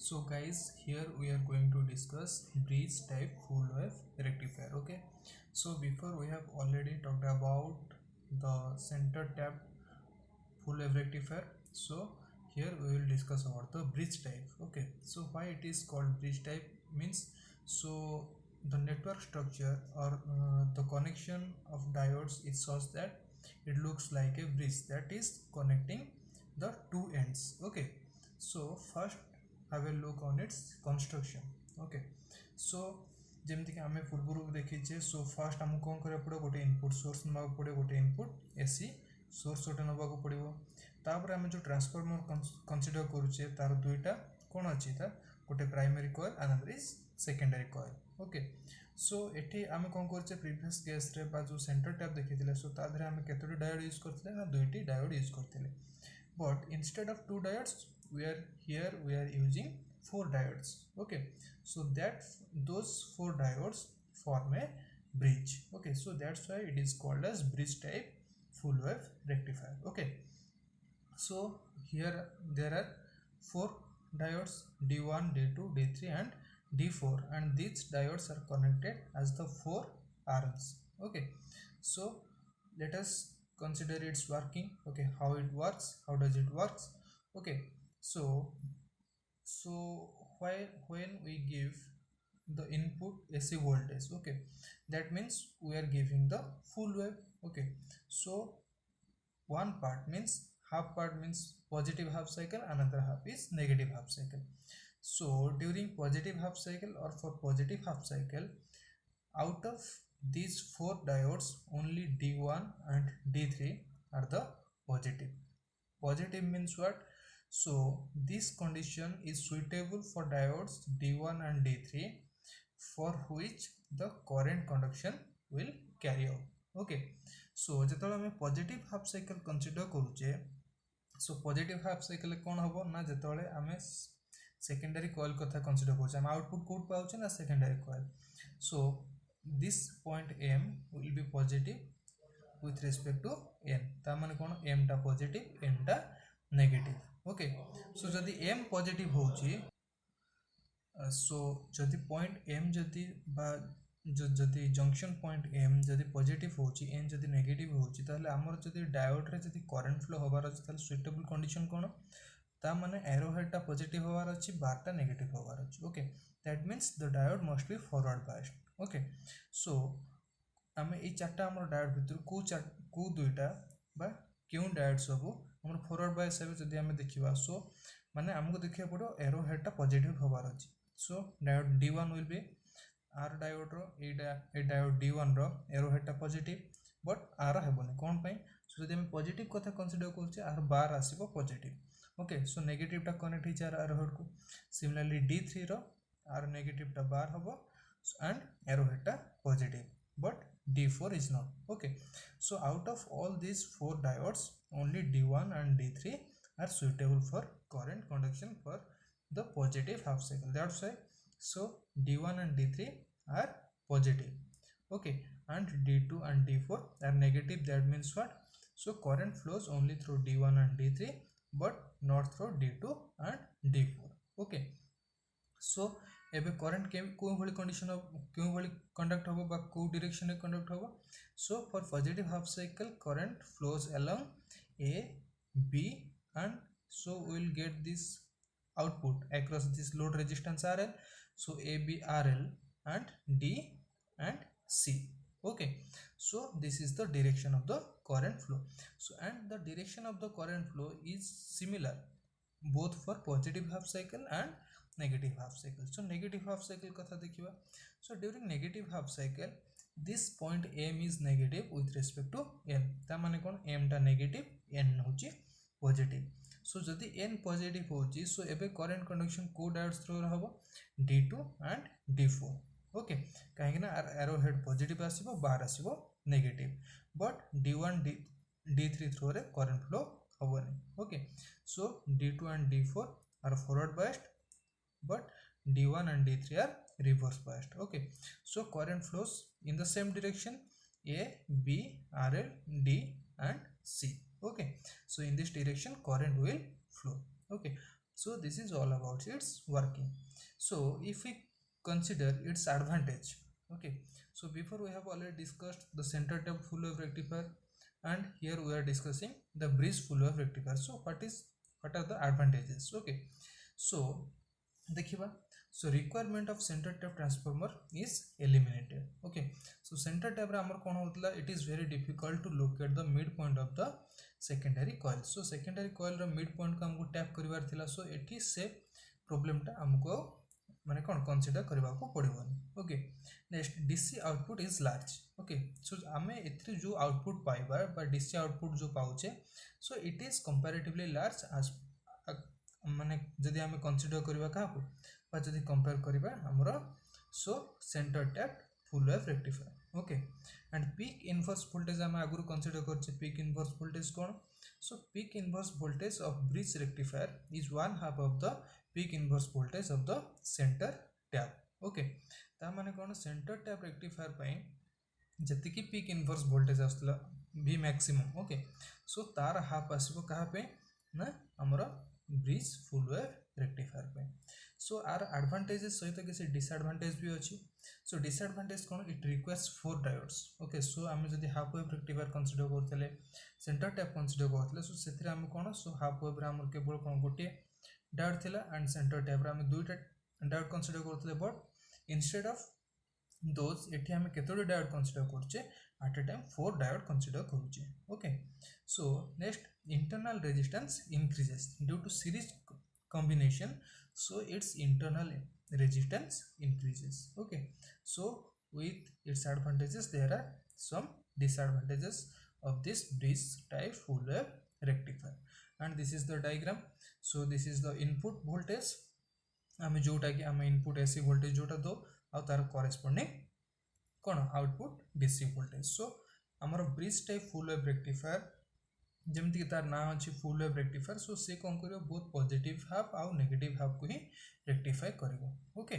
So guys, here we are going to discuss bridge type full wave rectifier. Okay, so before we have already talked about the center tap full wave rectifier. So here we will discuss about the bridge type. Okay, so why it is called bridge type means, so the network structure or the connection of diodes is such that it looks like a bridge that is connecting the two ends. Okay, so first have a look on its construction. Okay, so जमती कि आम पूर्व देखीचे, so fast आमको कौन करा पड़ो, गोटे input source ना पड़े, गोटे इनपुट एसी सोर्स गोटे नवा पड़ो। तापर आम जो ट्रांसफॉर्मर कंसीडर करुचे तार दुईटा कौन अच्छी था, गोटे primary coil another is secondary coil. Okay, so एठी आम कौन करचे प्रीवियस केस रे बा जो सेंटर टैप देखिथिले, सो ता धरे आम केतोटी डायोड यूज करथिले ना, दुईटी डायोड यूज करथिले। But instead of two diodes, we are using four diodes. Okay, so that those four diodes form a bridge. Okay, so that's why it is called as bridge type full wave rectifier. Okay, so here there are four diodes, D1, D2, D3 and D4, and these diodes are connected as the four arms. Okay, so let us consider its working. Okay, how it works, how does it works. Okay, so when we give the input AC voltage, okay, that means we are giving the full wave. Okay, so one part means half part means positive half cycle, another half is negative half cycle. So during positive half cycle or for positive half cycle, out of these four diodes only D1 and D3 are the positive. Positive means what? So this condition is suitable for diodes D1 and D3 for which the current conduction will carry out. Okay, so जतले हमें positive half cycle consider करूचे, so positive half cycle कौन हम ना, जतले हमें secondary coil कथा consider करूचे, हम output code पाउचे ना secondary coil. So this point M will be positive with respect to N, ता माने कौन, M टा पॉजिटिव N टा नेगेटिव। ओके, सो जदि M पॉजिटिव होची, सो जदि पॉइंट M जदि बा जदि जंक्शन पॉइंट M जदि पॉजिटिव होची, N जदि नेगेटिव होची, ताहले हमर जदि डायोड रे जदि करंट फ्लो होबार अछि, ताहले सुइटेबल कंडीशन कोन, ता माने एरो हेड टा पॉजिटिव होबार अछि, बार टा नेगेटिव होबार अछि। Okay, that means the diode must be forward biased. Okay, so आमे ए चारटा हमर डायोड भितर को दुईटा बा क्यों डायोड सब हमर फॉरवर्ड बायस हिसाब जदि आमे देखिबा, सो माने हमको देखिया पड़ो एरो हेड टा पॉजिटिव होबार अछि। So diode D1 will be आर डायोड रो ए डायोड D1 रो एरो हेड टा पॉजिटिव, बट आर हेबोनी कोन पई, सो जदि हम पॉजिटिव कथा कंसीडर करछे, आर बार आसीबो पॉजिटिव। ओके, सो नेगेटिव टा कनेक्ट हिचा एरो हेड को। सिमिलरली D3 रो आर नेगेटिव टा बार हबो एंड एरो हेड टा positive, but D4 is not. Okay, so out of all these four diodes only D1 and D3 are suitable for current conduction for the positive half cycle. That's why so D1 and D3 are positive. Okay, and D2 and D4 are negative. That means what? So current flows only through D1 and D3 but not through D2 and D4. Okay, so एबे current को भली condition क्यों भली conduct होबो बा को direction में conduct होबो। So for positive half cycle current flows along A B and so we will get this output across this load resistance RL. So A B RL and D and C. Okay, so this is the direction of the current flow. So and the direction of the current flow is similar both for positive half cycle and negative half cycle. So negative half cycle कथा देखिबा, so during negative half cycle this point M is negative with respect to N, ता माने कोन, M टा negative N होची positive. So जदि N positive होची, so एबे करंट कंडक्शन को डायोड्स थ्रू रहबो D2 and D4। ओके, काहे ना एरो हेड पॉजिटिव आसीबो, बार आसीबो negative, but D1 D3 through रे करंट फ्लो हबोनी। Okay, so D2 and D4 are forward biased but D1 and D3 are reverse biased. Okay, so current flows in the same direction A B RL D and C. Okay, so in this direction current will flow. Okay, So this is all about its working. So if we consider its advantage, okay, so before we have already discussed the center tap full wave rectifier, and here we are discussing the bridge full wave rectifier. So what are the advantages? Okay, so देखिबा, so requirement of center tap transformer is eliminated. Okay, so center tap रे हमर कोन होतला, it is very difficult to locate the midpoint of the secondary coil. So secondary coil row midpoint को हमको tap करिवार थिला, so एठी से problem टा हमको माने कोन कंसीडर करबा को पड़िबोनी. Okay, next DC output is large. Okay, so आमे एथि जो आउटपुट पाइबा बा डीसी आउटपुट जो पाउचे, so it is comparatively large as माने जदि आमे कंसीडर करबा काको बा जदि कंपेयर करबा हमरो so centre tap full wave rectifier. Okay, and peak inverse voltage आमे आगुरु कंसीडर करछे. Peak inverse voltage cone? So peak inverse voltage of bridge rectifier is one half of the peak inverse voltage of the center tap. Okay, ता माने कोन center tap rectifier पई जति की peak inverse voltage आस्तला V maximum. Okay, so तार half आसीबो कहा पे ना हमरा bridge full wave rectifier पे. So आर advantages सहित किसी disadvantage भी अछि. So disadvantage cone? It requires 4 diodes. Okay, so आमे जदि half wave rectifier consider करथले, center tap consider करथले, so सेथरे आमे कोन? So half wave रे हमर केवल कोन गोटे डायोड थिला, and center tap रे आमे दुईटा diode consider करथले, but instead of those एठी आमे केतोडी डायोड consider करछे, at a time 4 diode consider करूछे. Okay, so next internal resistance increases due to series combination, so its internal resistance increases. Okay, so with its advantages there are some disadvantages of this bridge type full wave rectifier, and this is the diagram. So this is the input voltage आमे जोटा कि आमे input AC voltage जोटा दो आ तार corresponding कोन output DC voltage. So हमर bridge type full wave rectifier जेमति कि तार नाम अछि फुल वेव रेक्टिफायर. सो से कोन करियो बोथ पॉजिटिव हाफ आ नेगेटिव हाफ को ही रेक्टिफाई करिवो. ओके,